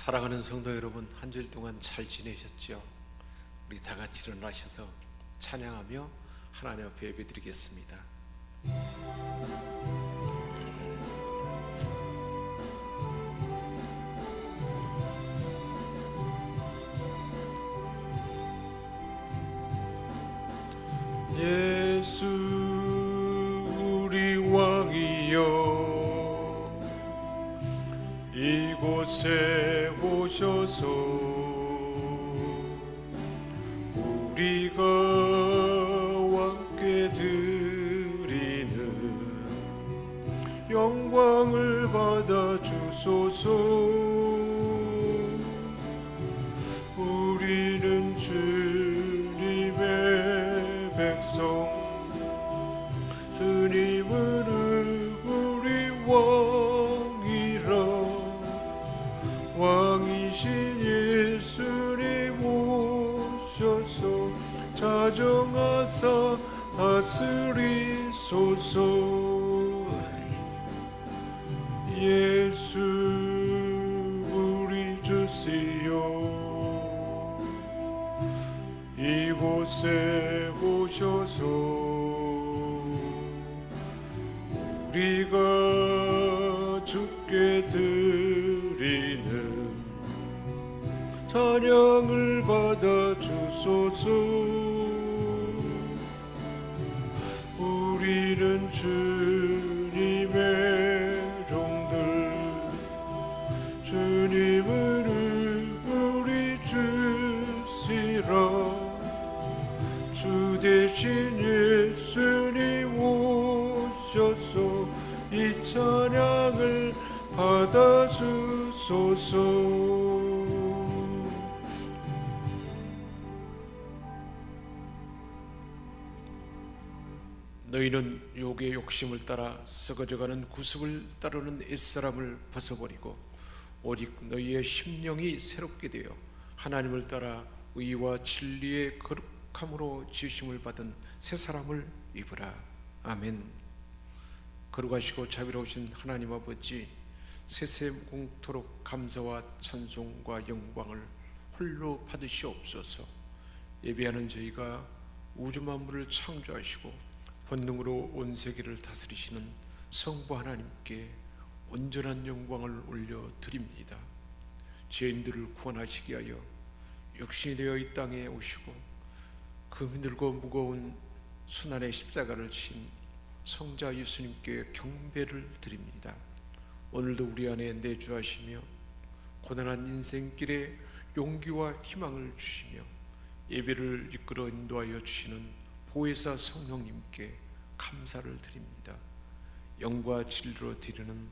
사랑하는 성도 여러분, 한 주일 동안 잘 지내셨죠? 우리 다 같이 일어나셔서 찬양하며 하나님 앞에 예배드리겠습니다. 예수 우리 왕이여, 이곳에 오셔서 우리가 왕께 드리는 영광을 받아 주소서. 우리는 주님의 백성, 주님은 우리 왕이라. 왕이신 예수님 오셔서 자정하사 다스리소서. 예수 우리 주시여, 이곳에 오셔서 우리가 주께 드리는 찬양을 받아 주소서. 우리는 주님의 종들, 주님은 우리 주시라. 주 대신 예수님 오셔서 이 찬양을 받아 주소서. 너희는 욕의 욕심을 따라 썩어져가는 구습을 따르는 옛사람을 벗어버리고 오직 너희의 심령이 새롭게 되어 하나님을 따라 의와 진리의 거룩함으로 지으심을 받은 새 사람을 입으라. 아멘. 거룩하시고 자비로우신 하나님 아버지, 세세무궁토록 감사와 찬송과 영광을 홀로 받으시옵소서. 예배하는 저희가 우주 만물을 창조하시고 본능으로 온 세계를 다스리시는 성부 하나님께 온전한 영광을 올려드립니다. 죄인들을 구원하시기 위하여 육신이 되어 이 땅에 오시고 그 힘들고 무거운 순환의 십자가를 진 성자 예수님께 경배를 드립니다. 오늘도 우리 안에 내주하시며 고단한 인생길에 용기와 희망을 주시며 예배를 이끌어 인도하여 주시는 보혜사 성령님께 감사를 드립니다. 영과 진리로 드리는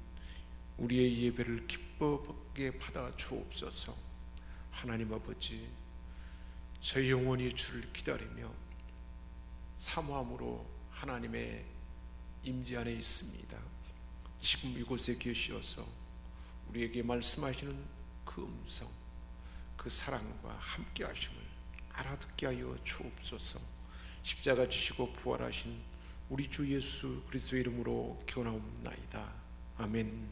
우리의 예배를 기쁘게 받아 주옵소서. 하나님 아버지, 저희 영혼이 주를 기다리며 사모함으로 하나님의 임재 안에 있습니다. 지금 이곳에 계시어서 우리에게 말씀하시는 그 음성, 그 사랑과 함께 하심을 알아듣게 하여 주옵소서. 십자가 지시고 부활하신 우리 주 예수 그리스도의 이름으로 기원하옵나이다. 아멘.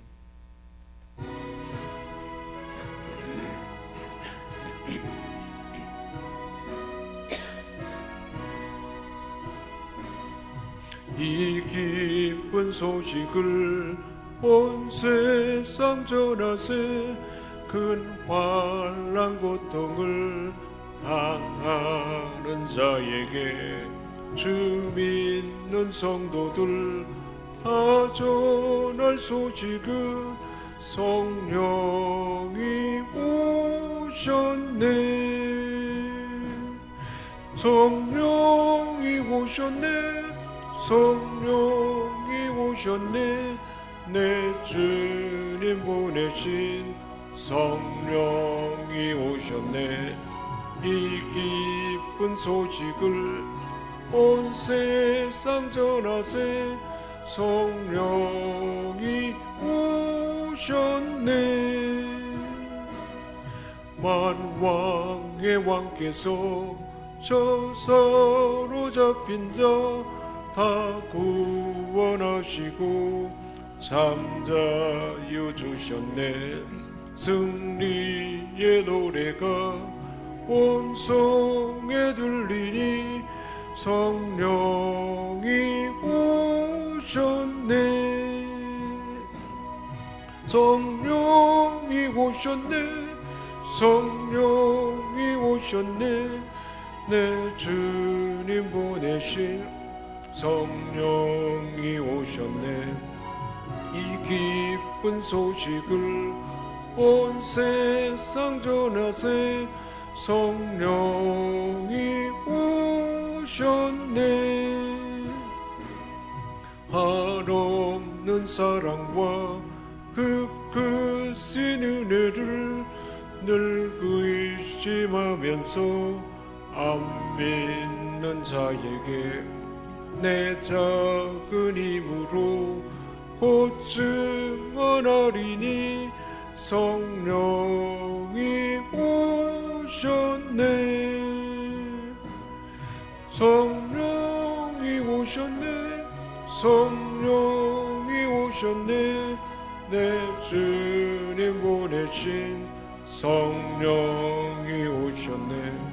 이 기쁜 소식을 온 세상 전하세. 큰 환난 고통을 당하는 자에게 주 믿는 성도들 다 전할 소식은 성령이 오셨네. 성령이 오셨네. 성령이 오셨네. 내 주님 보내신 성령이 오셨네. 이 기쁜 소식을 온 세상 전하세. 성령이 오셨네. 만왕의 왕께서 저 사로잡힌 자 다 구원하시고 잠자여 주셨네. 승리의 노래가 온 성에 들리니 성령이 오셨네. 성령이 오셨네. 성령이 오셨네. 내 주님 보내신 성령이 오셨네. 이 기쁜 소식을 온 세상 전하세. 성령이 오셨네. 한없는 사랑과 그 크신 은혜를 늘 의심하면서 안 믿는 자에게 내 작은 힘으로 곧 증언하리니 성령이 오셨네. 성령이 오셨네. 성령이 오셨네. 내 주님 보내신 성령이 오셨네.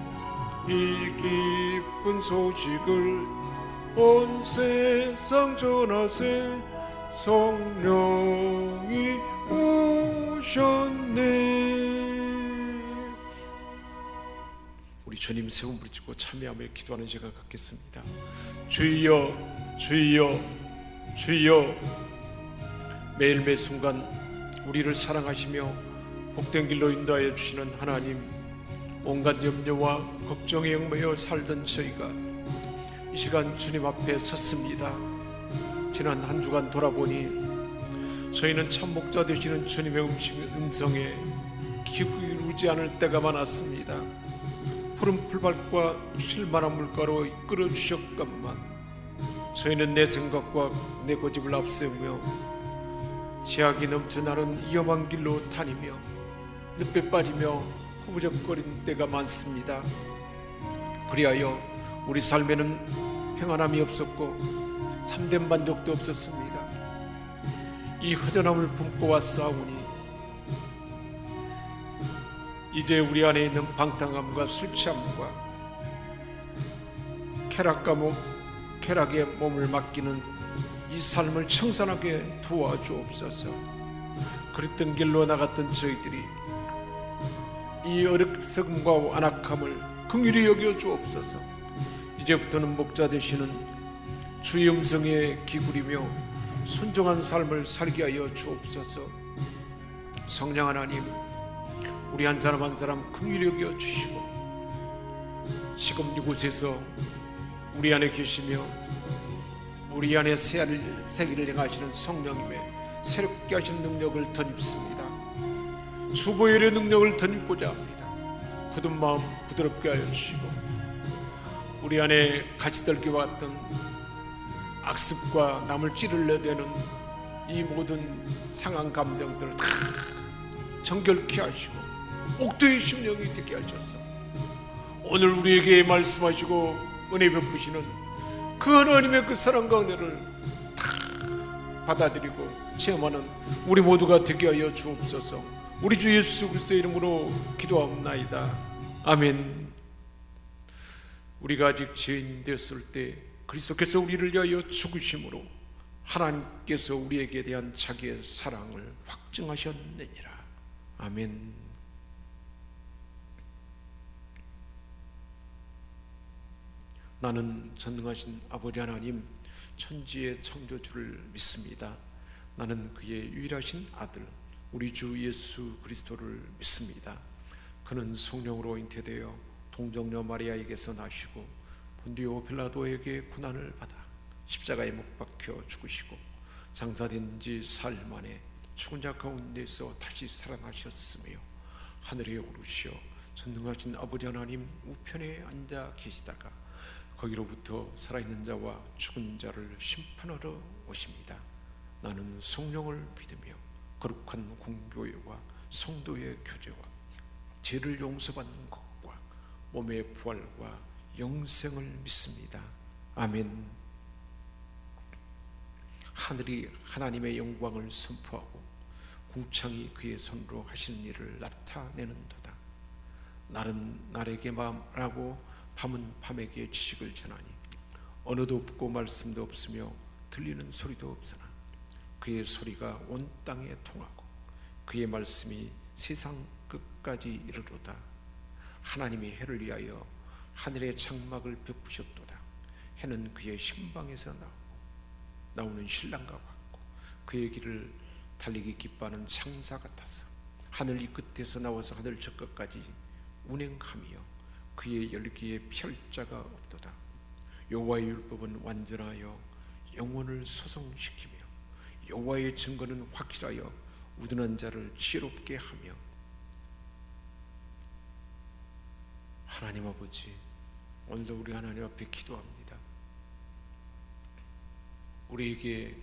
이 기쁜 소식을 온 세상 전하세. 성령이 오셨네. 우리 주님 세움 부르짖고 참여하며 기도하는 시간 갖겠습니다. 주여 주여 주여. 매일 매 순간 우리를 사랑하시며 복된 길로 인도하여 주시는 하나님, 온갖 염려와 걱정에 얽매여 살던 저희가 이 시간 주님 앞에 섰습니다. 지난 한 주간 돌아보니 저희는 참 목자 되시는 주님의 음성에 귀 기울이지 않을 때가 많았습니다. 푸른 풀밭과 실만한 물가로 이끌어 주셨건만 저희는 내 생각과 내 고집을 앞세우며 제약이 넘쳐나는 위험한 길로 다니며 늪에 빠지며 후부적거리는 때가 많습니다. 그리하여 우리 삶에는 평안함이 없었고 참된 만족도 없었습니다. 이 허전함을 품고 왔사오니 이제 우리 안에 있는 방탕함과 술 취함과 쾌락에 몸을 맡기는 이 삶을 청산하게 도와주옵소서. 그랬던 길로 나갔던 저희들이 이 어리석음과 안악함을 긍휼히 여겨 주옵소서. 이제부터는 목자 되시는 주의 음성에 기울이며 순종한 삶을 살게 하여 주옵소서. 성령 하나님, 우리 한 사람 한 사람 긍휼히 여겨 주시고 지금 이곳에서 우리 안에 계시며 우리 안에 새기를 행하시는 성령님의 새롭게 하신 능력을 덧입습니다. 주보혈의 능력을 덧입고자 합니다. 굳은 마음 부드럽게 하여 주시고 우리 안에 같이 덜기와 같던 악습과 남을 찌르려대는 이 모든 상한 감정들을 다 정결케 하시고 옥도의 심령이 되게 하셔서 오늘 우리에게 말씀하시고 은혜 베푸시는 그 하나님의 그 사랑과 은혜를 다 받아들이고 체험하는 우리 모두가 되게 하여 주옵소서. 우리 주 예수 그리스도의 이름으로 기도하옵나이다. 아멘. 우리가 아직 죄인 되었을 때 그리스도께서 우리를 위하여 죽으심으로 하나님께서 우리에게 대한 자기의 사랑을 확증하셨느니라. 아멘. 나는 전능하신 아버지 하나님 천지의 창조주를 믿습니다. 나는 그의 유일하신 아들 우리 주 예수 그리스도를 믿습니다. 그는 성령으로 잉태되어 동정녀 마리아에게서 나시고 본디오 빌라도에게 고난을 받아 십자가에 못 박혀 죽으시고 장사된 지 사흘 만에 죽은 자 가운데서 다시 살아나셨으며 하늘에 오르시어 전능하신 아버지 하나님 우편에 앉아 계시다가 거기로부터 살아있는 자와 죽은 자를 심판하러 오십니다. 나는 성령을 믿으며 거룩한 공교회와 성도의 교제와 죄를 용서받는 것과 몸의 부활과 영생을 믿습니다. 아멘. 하늘이 하나님의 영광을 선포하고 궁창이 그의 손으로 하시는 일을 나타내는도다. 날은 날에게 말하고 밤은 밤에게 지식을 전하니 언어도 없고 말씀도 없으며 들리는 소리도 없으나 그의 소리가 온 땅에 통하고 그의 말씀이 세상 끝까지 이르로다. 하나님이 해를 위하여 하늘의 장막을 베푸셨도다. 해는 그의 신방에서 나오는 신랑과 같고 그의 길을 달리기 기뻐하는 창사 같아서 하늘 이 끝에서 나와서 하늘 저 끝까지 운행하며 그의 열기에 피할 자가 없도다. 여호와의 율법은 완전하여 영혼을 소성시키며 여호와의 증거는 확실하여 우둔한 자를 지혜롭게 하며. 하나님 아버지, 오늘도 우리 하나님 앞에 기도합니다. 우리에게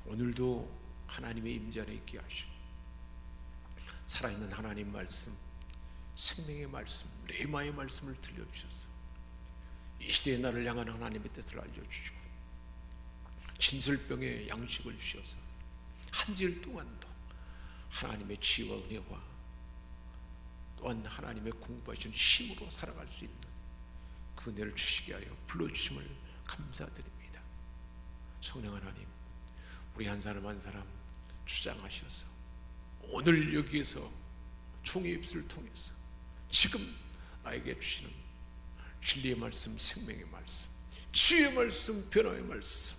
오늘도 하나님의 임재 안에 있게 하시고 살아있는 하나님 말씀, 생명의 말씀, 레마의 말씀을 들려주셔서 이 시대의 나를 향한 하나님의 뜻을 알려주시고 진설병의 양식을 주셔서 한 주일 동안도 하나님의 지혜와 은혜와 또한 하나님의 공부하신 힘으로 살아갈 수 있는 그 은혜를 주시게 하여 불러주심을 감사드립니다. 성령 하나님, 우리 한 사람 한 사람 주장하셔서 오늘 여기에서 종의 입술을 통해서 지금 나에게 주시는 진리의 말씀, 생명의 말씀, 지혜의 말씀, 변화의 말씀,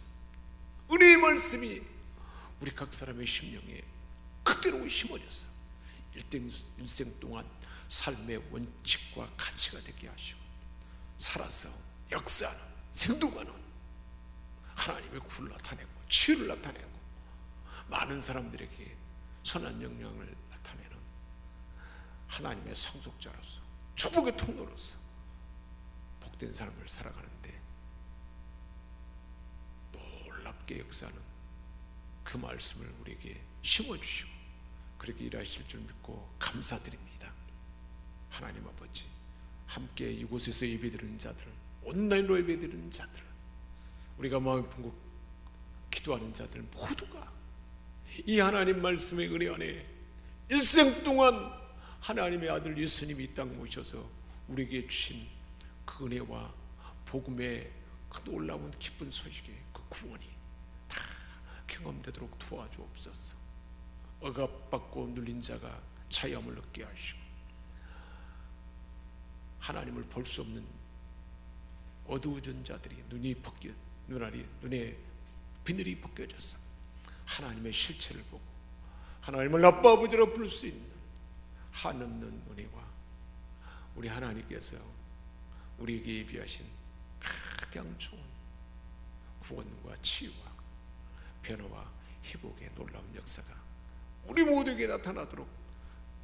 은혜의 말씀이 우리 각 사람의 심령에 그대로 심어져서 일생 동안 삶의 원칙과 가치가 되게 하시고 살아서 역사하는, 생동하는 하나님의 구를 나타내고 치유를 나타내고 많은 사람들에게 선한 영향을 나타내는 하나님의 상속자로서 축복의 통로로서 복된 삶을 살아가는데 놀랍게 역사하는 그 말씀을 우리에게 심어주시고 그렇게 일하실 줄 믿고 감사드립니다. 하나님 아버지, 함께 이곳에서 예배드리는 자들, 온라인으로 예배드리는 자들, 우리가 마음을 품고 기도하는 자들 모두가 이 하나님 말씀의 은혜 안에 일생 동안 하나님의 아들 예수님이 이 땅 모셔서 우리에게 주신 그 은혜와 복음의 그 놀라운 기쁜 소식의 그 구원이 다 경험되도록 도와주옵소서. 억압받고 눌린 자가 자유함을 얻게 하시고 하나님을 볼 수 없는 어두워진 자들이 눈에 비늘이 벗겨져서 하나님의 실체를 보고 하나님을 아빠 아버지로 부를 수 있는 한없는 은혜와 우리 하나님께서 우리에게 예비하신 가장 좋은 구원과 치유와 변화와 회복의 놀라운 역사가 우리 모두에게 나타나도록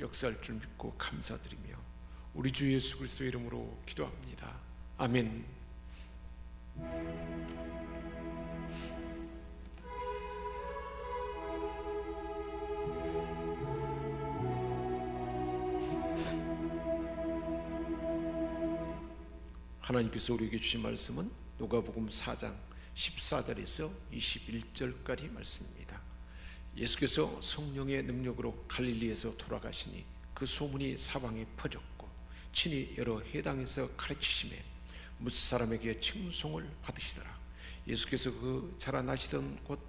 역사할 줄 믿고 감사드리며 우리 주 예수 그리스도의 이름으로 기도합니다. 아멘. 하나님께서 우리에게 주신 말씀은 누가복음 4장 14절에서 21절까지 말씀입니다. 예수께서 성령의 능력으로 갈릴리에서 돌아가시니 그 소문이 사방에 퍼졌고 친히 여러 회당에서 가르치심에 무사람에게 칭송을 받으시더라. 예수께서 그 자라나시던 곳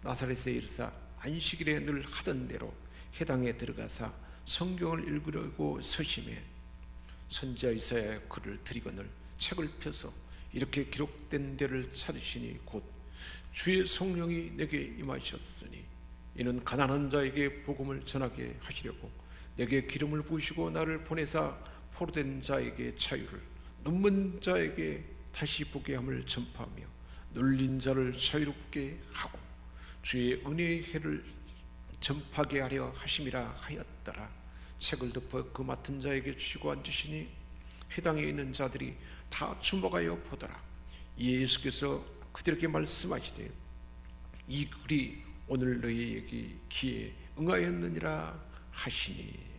나사렛에 이르사 안식일에 늘 하던 대로 회당에 들어가사 성경을 읽으려고 서심해 선지자 이사야의 글을 들이거늘 책을 펴서 이렇게 기록된 데를 찾으시니 곧 주의 성령이 내게 임하셨으니 이는 가난한 자에게 복음을 전하게 하시려고 내게 기름을 부으시고 나를 보내사 포로된 자에게 자유를, 눈먼 자에게 다시 보게 함을 전파하며 눌린 자를 자유롭게 하고 주의 은혜의 해를 전파하게 하려 하심이라 하였더라. 책을 덮어 그 맡은 자에게 주시고 앉으시니 회당에 있는 자들이 다 주목하여 보더라. 예수께서 그들에게 말씀하시되 이 글이 오늘 너희에게 귀에 응하였느니라 하시니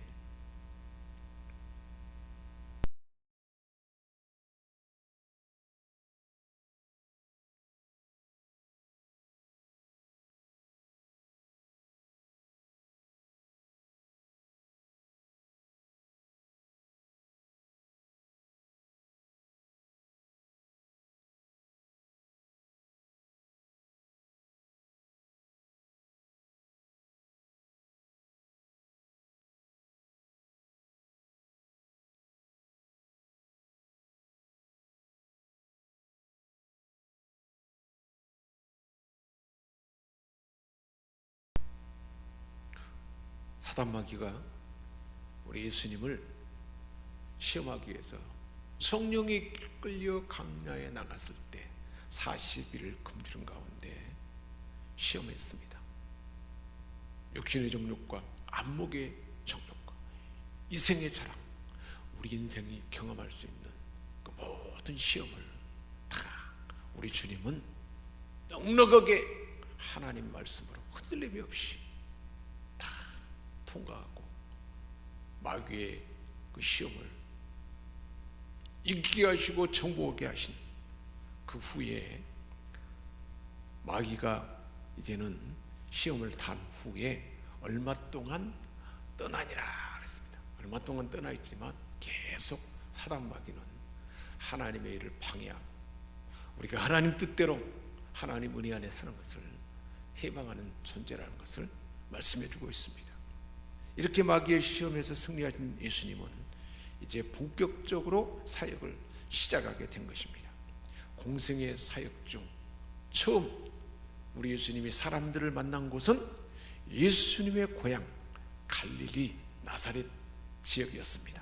사단마귀가 우리 예수님을 시험하기 위해서 성령이 끌려 강야에 나갔을 때 40일을 금지른 가운데 시험했습니다. 육신의 정욕과 안목의 정욕과 이생의 자랑, 우리 인생이 경험할 수 있는 그 모든 시험을 다 우리 주님은 넉넉하게 하나님 말씀으로 흔들림이 없이 다 통과하고 마귀의 그 시험을 이기게 하시고 정복하게 하신 그 후에 마귀가 이제는 시험을 탄 후에 얼마 동안 떠나니라 그랬습니다. 얼마 동안 떠나 있지만 계속 사단 마귀는 하나님의 일을 방해하고 우리가 하나님 뜻대로 하나님 은혜 안에 사는 것을 해방하는 존재라는 것을 말씀해 주고 있습니다. 이렇게 마귀의 시험에서 승리하신 예수님은 이제 본격적으로 사역을 시작하게 된 것입니다. 공생의 사역 중 처음 우리 예수님이 사람들을 만난 곳은 예수님의 고향 갈릴리 나사렛 지역이었습니다.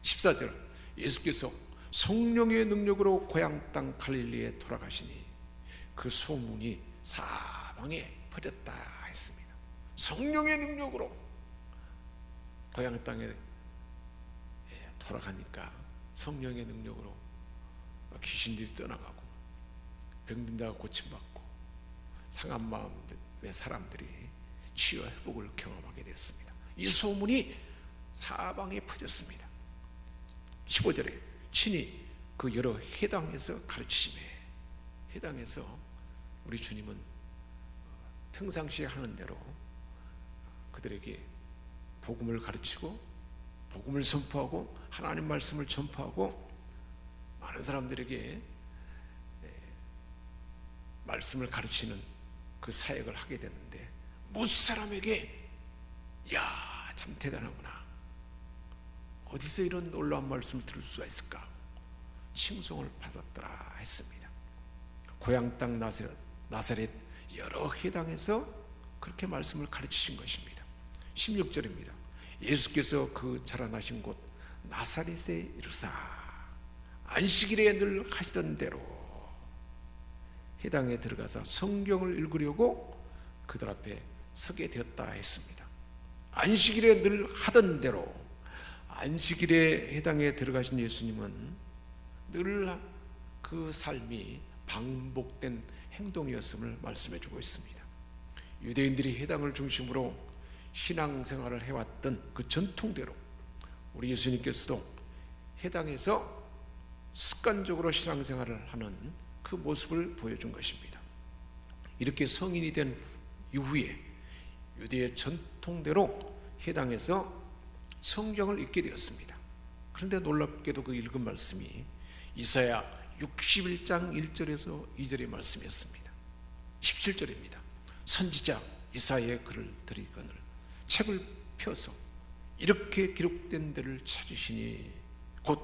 14절, 예수께서 성령의 능력으로 고향 땅 갈릴리에 돌아가시니 그 소문이 사방에 퍼졌다 했습니다. 성령의 능력으로 고향 땅에 돌아가니까 성령의 능력으로 귀신들이 떠나가고 병든 자가 고침받고 상한 마음의 사람들이 치유와 회복을 경험하게 됐습니다. 이 소문이 사방에 퍼졌습니다. 15절에 친히 그 여러 회당에서 가르치심에, 회당에서 우리 주님은 평상시에 하는 대로 그들에게 복음을 가르치고 복음을 선포하고 하나님 말씀을 전파하고 많은 사람들에게 말씀을 가르치는 그 사역을 하게 됐는데 무수 사람에게 야, 참 대단하구나, 어디서 이런 놀라운 말씀을 들을 수가 있을까 칭송을 받았더라 했습니다. 고향 땅 나사렛 여러 회당에서 그렇게 말씀을 가르치신 것입니다. 16절입니다. 예수께서 그 자라나신 곳 나사렛에 이르사 안식일에 늘 하시던 대로 회당에 들어가서 성경을 읽으려고 그들 앞에 서게 되었다 했습니다. 안식일에 늘 하던 대로, 안식일에 회당에 들어가신 예수님은 늘 그 삶이 반복된 행동이었음을 말씀해 주고 있습니다. 유대인들이 회당을 중심으로 신앙생활을 해왔던 그 전통대로 우리 예수님께서도 회당에서 습관적으로 신앙생활을 하는 그 모습을 보여준 것입니다. 이렇게 성인이 된 이후에 유대의 전통대로 회당에서 성경을 읽게 되었습니다. 그런데 놀랍게도 그 읽은 말씀이 이사야 61장 1절에서 2절의 말씀이었습니다. 17절입니다. 선지자 이사야의 글을 들이거늘 책을 펴서 이렇게 기록된 데를 찾으시니 곧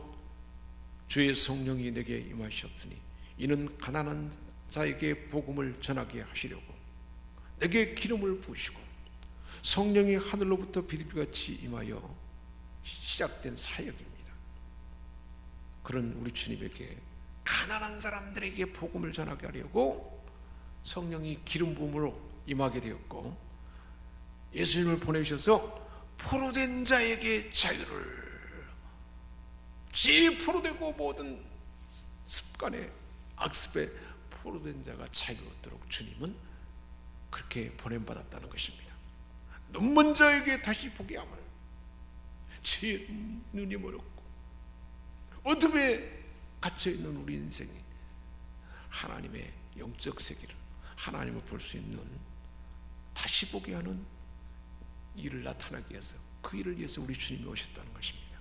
주의 성령이 내게 임하셨으니 이는 가난한 자에게 복음을 전하게 하시려고 내게 기름을 부으시고 성령이 하늘로부터 비둘기같이 임하여 시작된 사역입니다. 그런 우리 주님에게 가난한 사람들에게 복음을 전하게 하려고 성령이 기름 부음으로 임하게 되었고 예수님을 보내셔서 포로된 자에게 자유를, 제일 포로되고 모든 습관의 악습에 포로된 자가 자유를 얻도록 주님은 그렇게 보냄받았다는 것입니다. 눈먼 자에게 다시 보게 함을, 제 눈이 멀었고 어둠에 갇혀있는 우리 인생이 하나님의 영적 세계를, 하나님을 볼 수 있는, 다시 보게 하는 일을 나타나기 위해서, 그 일을 위해서 우리 주님이 오셨다는 것입니다.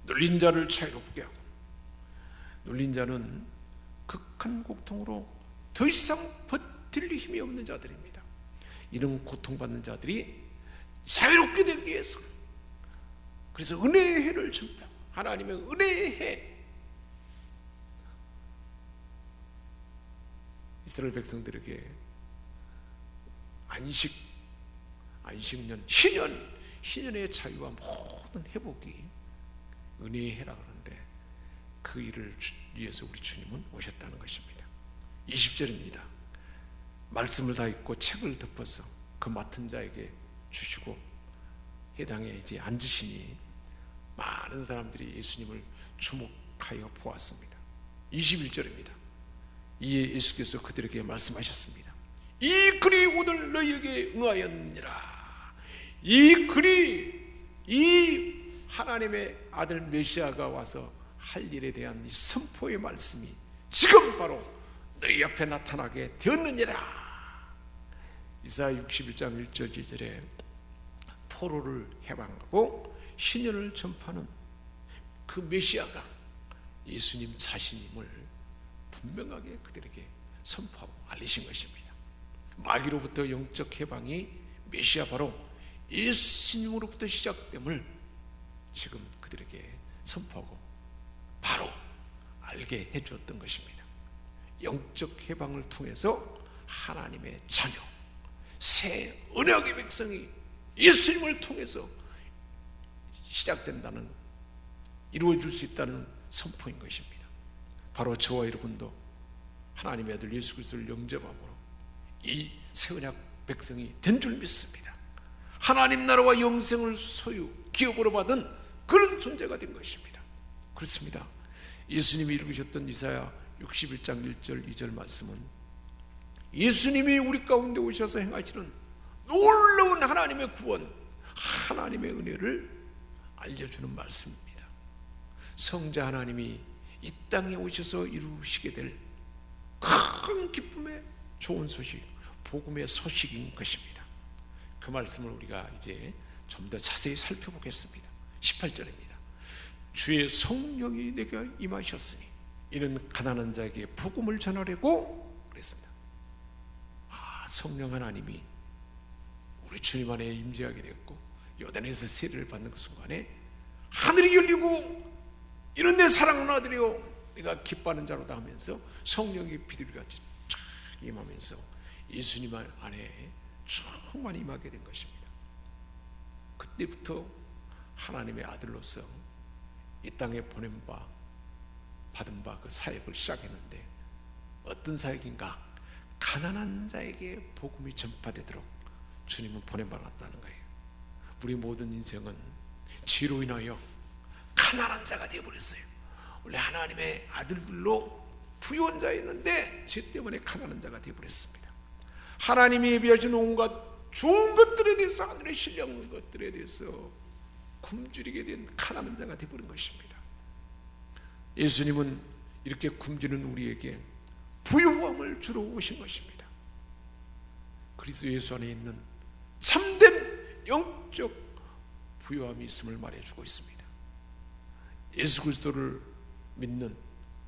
눌린 자를 자유롭게 하고, 눌린 자는 극한 고통으로 더 이상 버틸 힘이 없는 자들입니다. 이런 고통받는 자들이 자유롭게 되기 위해서, 그래서 은혜의 해를 전파하고 하나님의 은혜의 해, 이스라엘 백성들에게 안식년, 신년의 자유와 모든 회복이 은혜의 해라 그러는데 그 일을 위해서 우리 주님은 오셨다는 것입니다. 20절입니다. 말씀을 다 읽고 책을 덮어서 그 맡은 자에게 주시고 해당에 이제 앉으시니 많은 사람들이 예수님을 주목하여 보았습니다. 21절입니다. 이에 예수께서 그들에게 말씀하셨습니다. 이 글이 오늘 너희에게 응하였느니라. 이 글이, 이 하나님의 아들 메시아가 와서 할 일에 대한 이 선포의 말씀이 지금 바로 너희 앞에 나타나게 되었느니라. 이사야 61장 1절 2절에 포로를 해방하고 신년을 전파하는 그 메시아가 예수님 자신임을 분명하게 그들에게 선포하고 알리신 것입니다. 마귀로부터 영적 해방이 메시아 바로 예수님으로부터 시작됨을 지금 그들에게 선포하고 바로 알게 해주었던 것입니다. 영적 해방을 통해서 하나님의 자녀, 새 언약의 백성이 예수님을 통해서 시작된다는, 이루어질 수 있다는 선포인 것입니다. 바로 저와 여러분도 하나님의 아들 예수 그리스도를 영접함으로 이 새 언약 백성이 된 줄 믿습니다. 하나님 나라와 영생을 소유 기업으로 받은 그런 존재가 된 것입니다. 그렇습니다. 예수님이 이루셨던 이사야 61장 1절 2절 말씀은 예수님이 우리 가운데 오셔서 행하시는 놀라운 하나님의 구원, 하나님의 은혜를 알려주는 말씀입니다. 성자 하나님이 이 땅에 오셔서 이루시게 될 큰 기쁨의 좋은 소식, 복음의 소식인 것입니다. 그 말씀을 우리가 이제 좀 더 자세히 살펴보겠습니다. 18절입니다. 주의 성령이 내게 임하셨으니 이는 가난한 자에게 복음을 전하려고 그랬습니다. 성령 하나님이 우리 주님 안에 임재하게 되었고 요단에서 세례를 받는 그 순간에 하늘이 열리고 이런 내 사랑하는 아들이요 내가 기뻐하는 자로다 하면서 성령이 비둘기같이 쫙 임하면서 예수님 안에 충만히 임하게 된 것입니다. 그때부터 하나님의 아들로서 이 땅에 받은 바 그 사역을 시작했는데 어떤 사역인가? 가난한 자에게 복음이 전파되도록 주님은 보내받았다는 거예요. 우리 모든 인생은 죄로 인하여 가난한 자가 되어버렸어요. 원래 하나님의 아들들로 부유한 자였는데 죄 때문에 가난한 자가 되어버렸습니다. 하나님이 예비하신 온갖 좋은 것들에 대해서, 하늘에 신령한 것들에 대해서 굶주리게 된 가난한 자가 되어버린 것입니다. 예수님은 이렇게 굶주리는 우리에게 부유함을 주러 오신 것입니다. 그리스도 예수 안에 있는 참된 영적 부유함이 있음을 말해주고 있습니다. 예수 그리스도를 믿는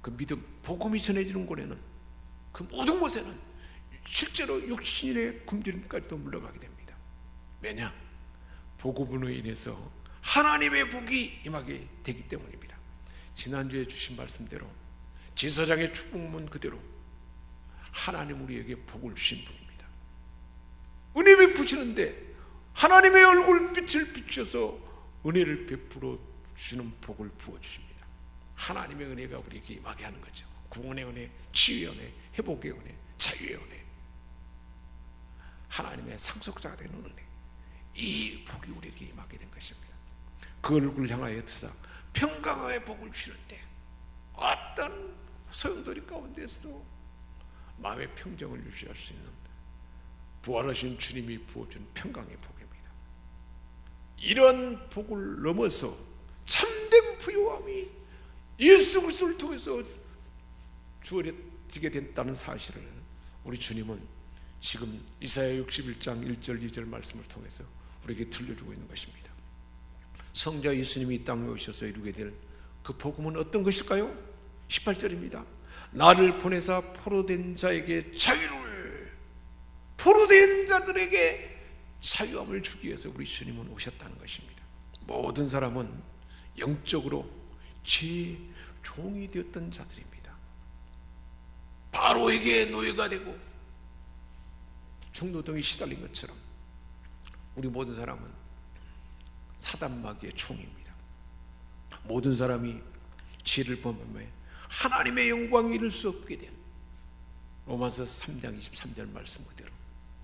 그 믿음, 복음이 전해지는 곳에는, 그 모든 곳에는 실제로 육신의 굶주림까지도 물러가게 됩니다. 왜냐? 복음으로 인해서 하나님의 복이 임하게 되기 때문입니다. 지난주에 주신 말씀대로 제사장의 축복문 그대로 하나님 우리에게 복을 주신 분입니다. 은혜 베푸시는데 하나님의 얼굴 빛을 비춰서 은혜를 베풀어 주시는 복을 부어주십니다. 하나님의 은혜가 우리에게 임하게 하는 거죠. 구원의 은혜, 치유의 은혜, 회복의 은혜, 자유의 은혜, 하나님의 상속자가 되는 은혜, 이 복이 우리에게 임하게 된 것입니다. 그 얼굴을 향하여 드사 평강의 복을 주시는데 어떤 소용돌이 가운데서도 마음의 평정을 유지할 수 있는 부활하신 주님이 부어준 평강의 복입니다. 이런 복을 넘어서 참된 부유함이 예수 그리스도를 통해서 주어지게 됐다는 사실을 우리 주님은 지금 이사야 61장 1절 2절 말씀을 통해서 우리에게 들려주고 있는 것입니다. 성자 예수님이 이 땅에 오셔서 이루게 될 그 복음은 어떤 것일까요? 18절입니다. 나를 보내사 포로된 자에게 자유를, 포로된 자들에게 자유함을 주기 위해서 우리 주님은 오셨다는 것입니다. 모든 사람은 영적으로 죄의 종이 되었던 자들입니다. 바로에게 노예가 되고 중노동에 시달린 것처럼 우리 모든 사람은 사단마귀의 총입니다. 모든 사람이 죄를 범하며 하나님의 영광을 이룰 수 없게 된 로마서 3장 23절 말씀 그대로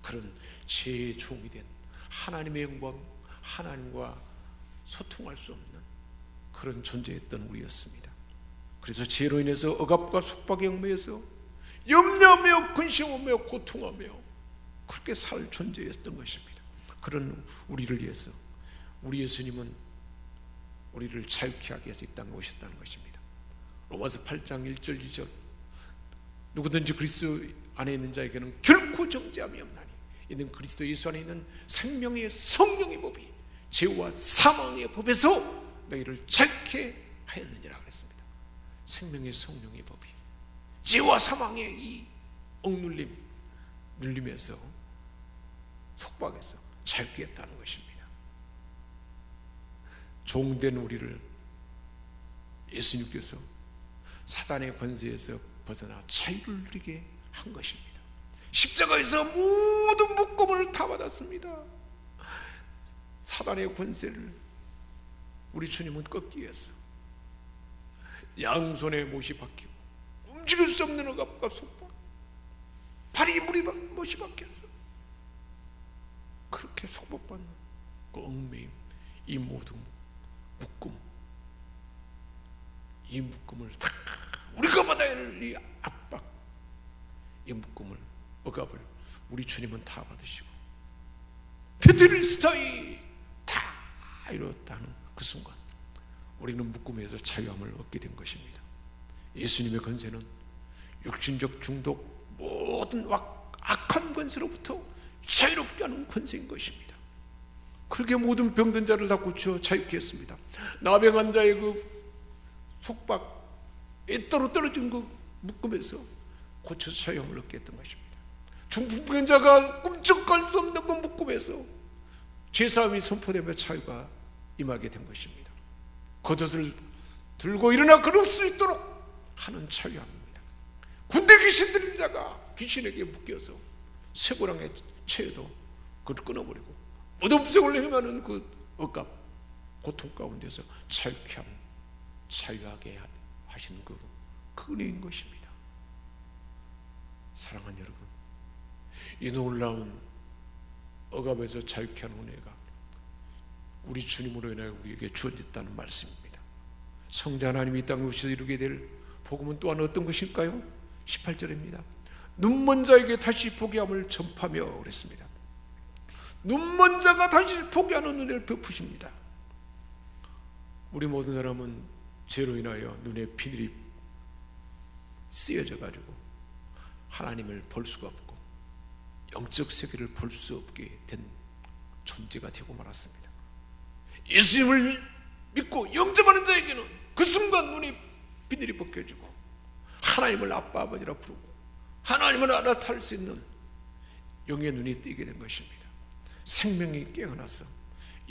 그런 죄의 종이 된 하나님의 영광, 하나님과 소통할 수 없는 그런 존재였던 우리였습니다. 그래서 죄로 인해서 억압과 속박에 얽매여서 염려하며 근심하며 고통하며 그렇게 살 존재였던 것입니다. 그런 우리를 위해서 우리 예수님은 우리를 자유케 하기 위해서 이 땅에 오셨다는 것입니다. 로마서 8장 1절 2절 누구든지 그리스도 안에 있는 자에게는 결코 정죄함이 없나니 이는 그리스도 예수 안에 있는 생명의 성령의 법이 죄와 사망의 법에서 너희를 자유케 하였느니라 그랬습니다. 생명의 성령의 법이 죄와 사망의 이 억눌림, 눌림에서 속박에서 자유케 했다는 것입니다. 종된 우리를 예수님께서 사단의 권세에서 벗어나 자유를 누리게 한 것입니다. 십자가에서 모든 묶음을 다 받았습니다. 사단의 권세를 우리 주님은 꺾기 위해서 양손에 못이 박히고 움직일 수 없는 억압과 속박, 발이 물이 못이 박혀서 그렇게 속박받는 그 얽매임, 이 모든 묶음, 이 묶음을 다 우리가 받아야 할 이 압박, 이 묶음을, 억압을 우리 주님은 다 받으시고 테트리스타이 다 이뤘다는 그 순간 우리는 묶음에서 자유함을 얻게 된 것입니다. 예수님의 권세는 육신적 중독, 모든 악한 권세로부터 자유롭게 하는 권세인 것입니다. 그렇게 모든 병든 자를 다 고쳐 자유케 했습니다. 나병한 자의 그 속박에 떨어진 그 묶음에서 고쳐서 자유함을 얻게 했던 것입니다. 중풍병 자가 꿈쩍할 수 없는 그 묶음에서 죄사함이 선포되며 자유가 임하게 된 것입니다. 겉옷을 들고 일어나 걸을 수 있도록 하는 자유함입니다. 군대 귀신 들린 자가 귀신에게 묶여서 쇠고랑에 채여도 그걸 끊어버리고 무덤생을 행하는 그 억압, 고통 가운데서 자유케 하는, 자유하게 하시는 그 은혜인 것입니다. 사랑하는 여러분, 이 놀라운 억압에서 자유케 하는 은혜가 우리 주님으로 인하여 우리에게 주어졌다는 말씀입니다. 성자 하나님이 이 땅에 오셔서 이루게 될 복음은 또한 어떤 것일까요? 18절입니다. 눈먼 자에게 다시 보게 함을 전파하며 그랬습니다. 눈먼 자가 다시 보게 하는 은혜를 베푸십니다. 우리 모든 사람은 죄로 인하여 눈에 비늘이 쓰여져 가지고 하나님을 볼 수가 없고 영적 세계를 볼 수 없게 된 존재가 되고 말았습니다. 예수님을 믿고 영접하는 자에게는 그 순간 눈에 비늘이 벗겨지고 하나님을 아빠 아버지라 부르고 하나님을 알아탈 수 있는 영의 눈이 뜨게 된 것입니다. 생명이 깨어나서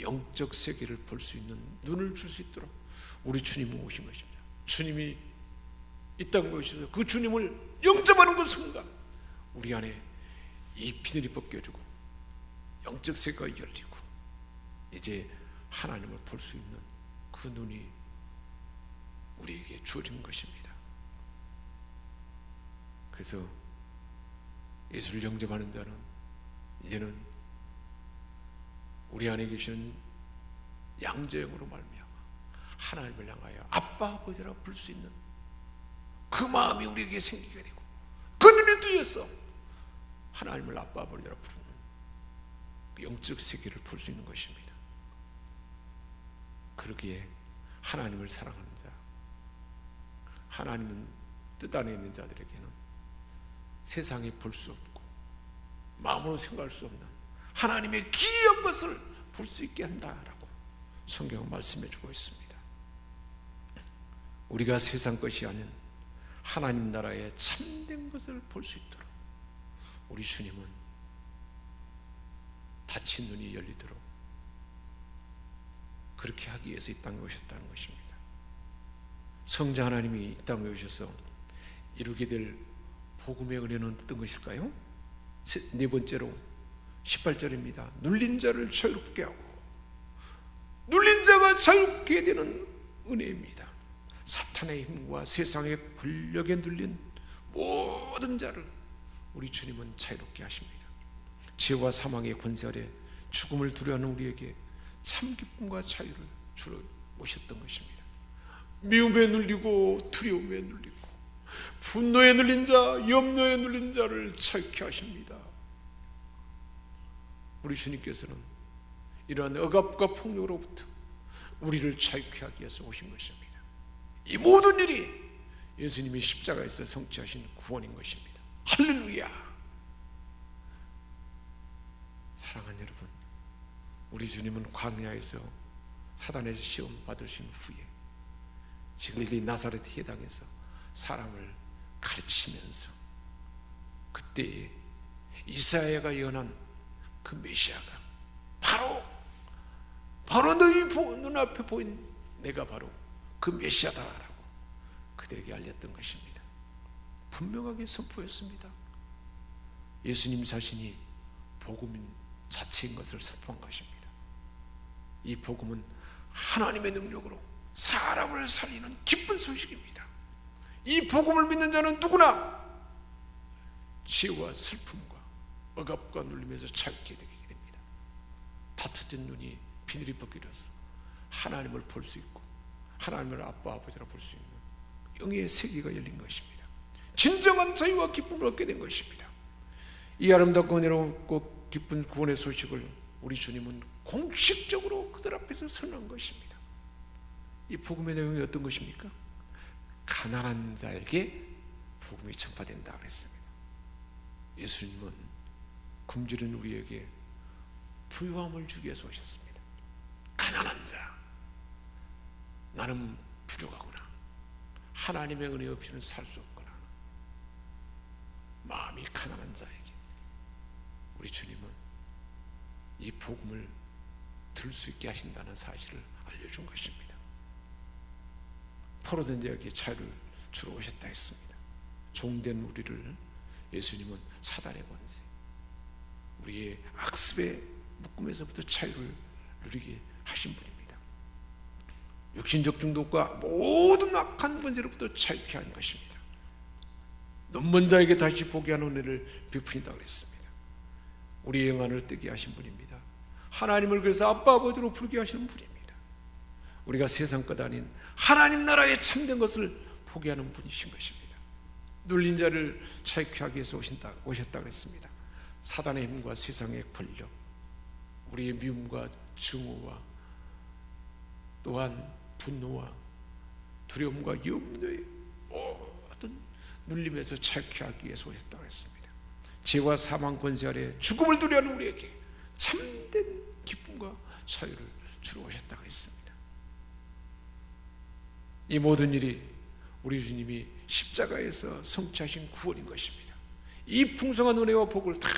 영적 세계를 볼 수 있는 눈을 줄 수 있도록 우리 주님은 오신 것입니다. 주님이 이 땅에 오셔서 그 주님을 영접하는 그 순간 우리 안에 이 비늘이 벗겨지고 영적 세계가 열리고 이제 하나님을 볼 수 있는 그 눈이 우리에게 주어진 것입니다. 그래서 예수를 영접하는 자는 이제는 우리 안에 계시는 양자영으로 말미암아 하나님을 향하여 아빠 아버지라 부를 수 있는 그 마음이 우리에게 생기게 되고 그 눈에 뜨여서 하나님을 아빠 아버지라 부르는 그 영적 세계를 볼 수 있는 것입니다. 그러기에 하나님을 사랑하는 자, 하나님은 뜻 안에 있는 자들에게는 세상에 볼 수 없고 마음으로 생각할 수 없는 하나님의 기이한 것을 볼 수 있게 한다라고 성경은 말씀해 주고 있습니다. 우리가 세상 것이 아닌 하나님 나라의 참된 것을 볼 수 있도록 우리 주님은 닫힌 눈이 열리도록 그렇게 하기 위해서 이 땅에 오셨다는 것입니다. 성자 하나님이 이 땅에 오셔서 이루게 될 복음의 은혜는 어떤 것일까요? 네 번째로 18절입니다. 눌린 자를 자유롭게 하고 눌린 믿음으로 자유케 되는 은혜입니다. 사탄의 힘과 세상의 권력에 눌린 모든 자를 우리 주님은 자유롭게 하십니다. 죄와 사망의 권세 아래 죽음을 두려워하는 우리에게 참 기쁨과 자유를 주러 오셨던 것입니다. 미움에 눌리고 두려움에 눌리고 분노에 눌린 자, 염려에 눌린 자를 자유케 하십니다. 우리 주님께서는 이러한 억압과 폭력으로부터 우리를 자유케 하기 위해서 오신 것입니다. 이 모든 일이 예수님이 십자가에서 성취하신 구원인 것입니다. 할렐루야! 사랑하는 여러분, 우리 주님은 광야에서 사단에서 시험 받으신 후에 지금 이 나사렛 해당에서 사람을 가르치면서 그때 이사야가 예언한 그 메시아가 바로 너희 눈앞에 보인 내가 바로 그 메시아다라고 그들에게 알렸던 것입니다. 분명하게 선포했습니다. 예수님 자신이 복음 자체인 것을 선포한 것입니다. 이 복음은 하나님의 능력으로 사람을 살리는 기쁜 소식입니다. 이 복음을 믿는 자는 누구나 죄와 슬픔과 억압과 눌림에서 자유케 되게 됩니다. 다투진 눈이 비늘이 벗겨져서 하나님을 볼 수 있고 하나님을 아빠 아버지라 볼 수 있는 영의 세계가 열린 것입니다. 진정한 자유와 기쁨을 얻게 된 것입니다. 이 아름답고 은혜롭고 기쁜 구원의 소식을 우리 주님은 공식적으로 그들 앞에서 선언한 것입니다. 이 복음의 내용이 어떤 것입니까? 가난한 자에게 복음이 전파된다 그랬습니다. 예수님은 굶주린 우리에게 부유함을 주기 위해서 오셨습니다. 가난한 자, 나는 부족하구나, 하나님의 은혜 없이는 살 수 없구나, 마음이 가난한 자에게 우리 주님은 이 복음을 들을 수 있게 하신다는 사실을 알려준 것입니다. 포로된 자에게 자유를 주러 오셨다 했습니다. 종된 우리를 예수님은 사단의 권세, 우리의 악습의 묶음에서부터 자유를 누리게 하신 분입니다. 육신적 중독과 모든 악한 권세로부터 자유케 한 것입니다. 눈먼 자에게 다시 보게 하는 은혜를 베푸신다 그랬습니다. 우리의 영안을 뜨게 하신 분입니다. 하나님을 그래서 아빠 아버지로 부르게 하시는 분입니다. 우리가 세상 것 아닌 하나님 나라에 참된 것을 보게 하는 분이신 것입니다. 눌린 자를 자유케 하기 위해서 오셨다 그랬습니다. 사단의 힘과 세상의 권력, 우리의 미움과 증오와 또한 분노와 두려움과 염려의 모든 눌림에서 자유케 하기 위해서 오셨다 그랬습니다. 죄와 사망 권세 아래 죽음을 두려워하는 우리에게 참된 기쁨과 자유를 주러 오셨다 그랬습니다. 이 모든 일이 우리 주님이 십자가에서 성취하신 구원인 것입니다. 이 풍성한 은혜와 복을 다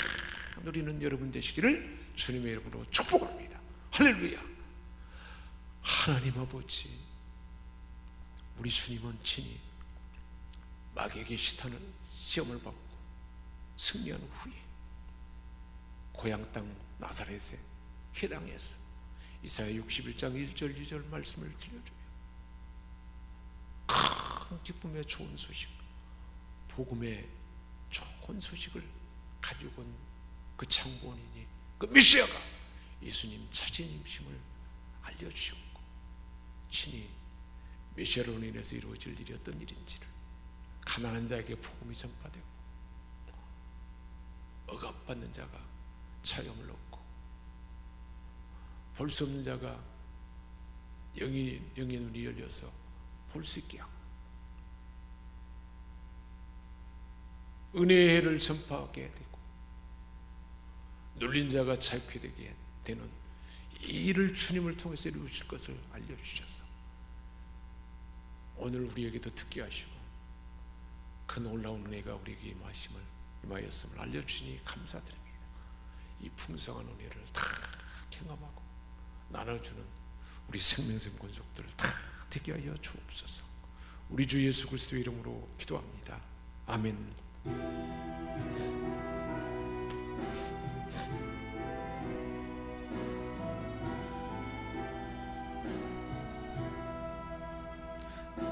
누리는 여러분 되시기를 주님의 이름으로 축복합니다. 할렐루야. 하나님 아버지, 우리 주님은 친히 마귀에게 시험을 받고 승리한 후에 고향 땅 나사렛의 해당에서 이사야 61장 1절 2절 말씀을 들려주며 큰 기쁨의 좋은 소식, 복음의 좋은 소식을 가지고 온 그 창고원이니 그 메시아가 예수님 자신임심을 알려주셨고 친히 메시아로 인해서 이루어질 일이 어떤 일인지를 가난한 자에게 복음이 전파되고 억압받는 자가 자유함을 얻고 볼 수 없는 자가 영의 눈이 열려서 볼 수 있게 하고 은혜의 해를 전파하게 되고 눌린 자가 자유케 되게 되는 이 일을 주님을 통해서 이루실 것을 알려주셔서 오늘 우리에게도 듣게 하시고 그 놀라운 은혜가 우리에게 임하였음을 알려주시니 감사드립니다. 이 풍성한 은혜를 다 경험하고 나눠주는 우리 생명샘 권속들을 다 되게 하여 주옵소서. 우리 주 예수 그리스도의 이름으로 기도합니다. 아멘.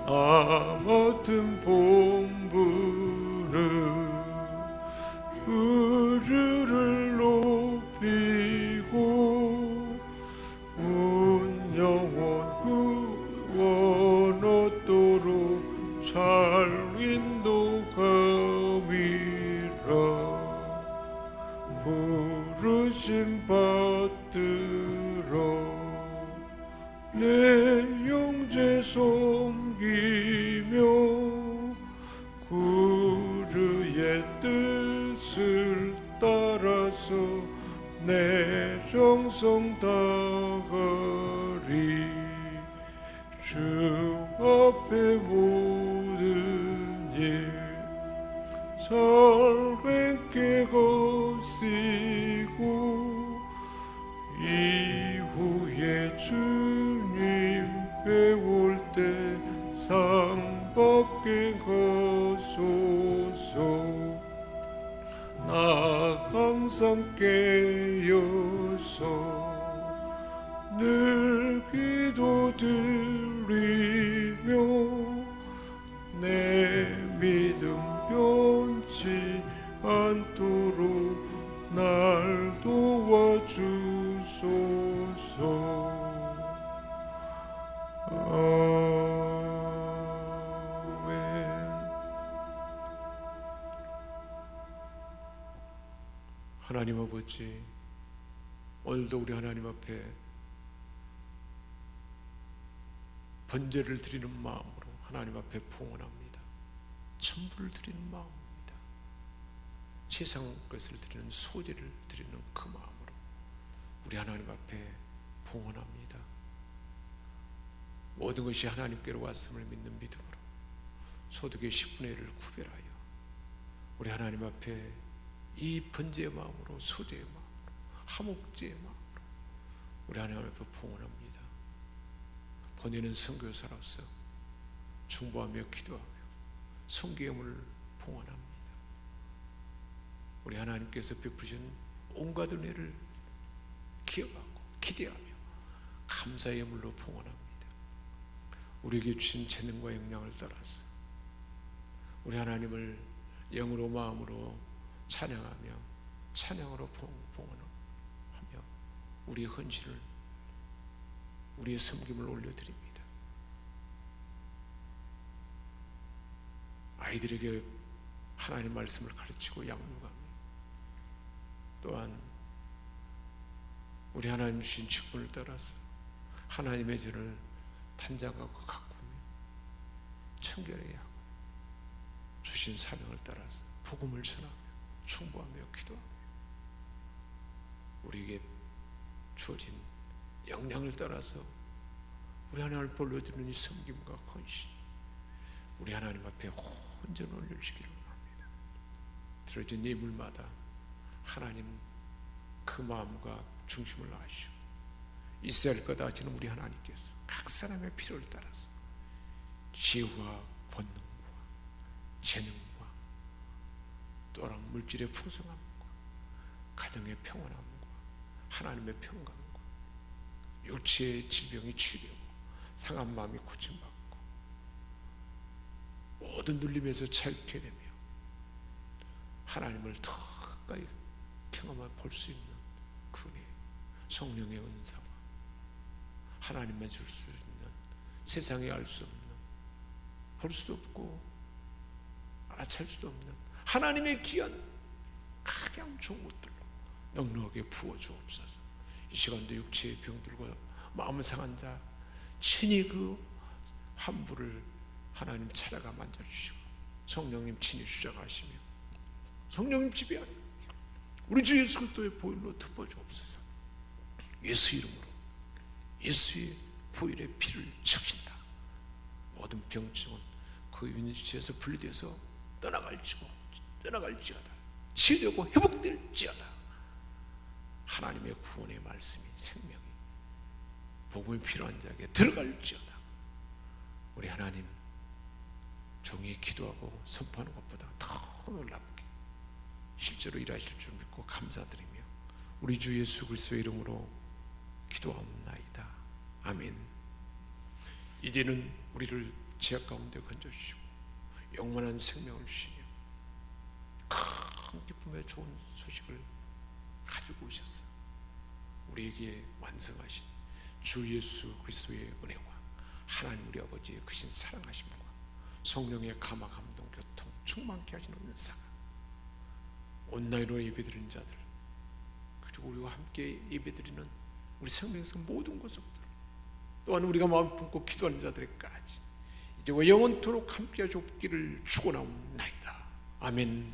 아무튼 본부는 우주를 높이고 온 영혼 구원 얻도록 잘 인도감이라. 부르심 받들어 내 영제 섬기며 그의 뜻을 따라서 내 정성 다하리. 주 앞에 모든 일 설행께 거시고 이후에 주님 배울 때 상 받게 가소서. 나 항상 깨어서 늘 기도드리며 내 믿음 변치 않도록 날 도와주소서. 하나님 아버지, 오늘도 우리 하나님 앞에 번제를 드리는 마음으로 하나님 앞에 봉헌합니다. 천부를 드리는 마음입니다. 세상 것을 드리는 소재를 드리는 그 마음으로 우리 하나님 앞에 봉헌합니다. 모든 것이 하나님께로 왔음을 믿는 믿음으로 소득의 10분의 1을 구별하여 우리 하나님 앞에 이 번제의 마음으로, 소제의 마음으로, 화목제의 마음으로 우리 하나님 앞에 봉헌합니다. 보내는 선교사로서 중보하며 기도하며 성교함을 봉헌합니다. 우리 하나님께서 베푸신 온갖 은혜를 기억하고 기대하며 감사의 예물로 봉헌합니다. 우리에게 주신 재능과 역량을 따라서 우리 하나님을 영으로 마음으로 찬양하며 찬양으로 봉헌하며 우리의 헌신을, 우리의 섬김을 올려드립니다. 아이들에게 하나님 말씀을 가르치고 양육하며 또한 우리 하나님 주신 직분을 따라서 하나님의 전을 단장하고 가꾸며 청결해야 하고 주신 사명을 따라서 복음을 전하며 충고하며 기도하며 우리에게 주어진 역량을 따라서 우리 하나님을 불러드리는 이 섬김과 헌신, 우리 하나님 앞에 온전 올려주시기를 원합니다. 들어진 예물마다 하나님 그 마음과 중심을 아시고 있어야 할 거다 하시는 우리 하나님께서 각 사람의 필요를 따라서 지혜와 권능과 재능과 또한 물질의 풍성함과 가정의 평온함과 하나님의 평강과 육체의 질병이 치료되고 상한 마음이 고침받고 모든 눌림에서 자유케 되며 하나님을 더 가까이 경험해 볼 수 있는 그 은혜, 성령의 은사와 하나님만 줄 수 있는, 세상에 알 수 없는, 볼 수 없고 알아챌 수 없는 하나님의 귀한 가장 좋은 것들로 넉넉하게 부어주옵소서. 이 시간도 육체의 병들과 마음 상한 자 친히 그 환부를 하나님 찾아가 만져주시고 성령님 친히 주장하시며 성령님 지배하며 우리 주 예수 그리스도의 보혈로 덮어주옵소서. 예수 이름으로 예수의 보혈의 피를 적신다. 모든 병증은 그 위치에서 분리돼서 떠나갈지어다. 치유되고 회복될지어다. 하나님의 구원의 말씀이 생명이 복음이 필요한 자에게 들어갈지어다. 우리 하나님 종이 기도하고 선포하는 것보다 더 놀랍게 실제로 일하실 줄 믿고 감사드리며 우리 주 예수 그리스도의 이름으로 기도하옵나이다. 아멘. 이제는 우리를 죄악 가운데 건져주시고 영원한 생명을 주시며 큰 기쁨의 좋은 소식을 가지고 오셨어. 우리에게 완성하신 주 예수 그리스도의 은혜와 하나님 우리 아버지의 크신 사랑하심과 성령의 감화 감동 교통 충만케 하시는 은사가 온라인으로 예배드리는 자들 그리고 우리와 함께 예배드리는 우리 생명성 모든 곳속들 또한 우리가 마음 품고 기도하는 자들에게까지 이제와 영원토록 함께 하시옵기를 축원하옵나이다. 아멘.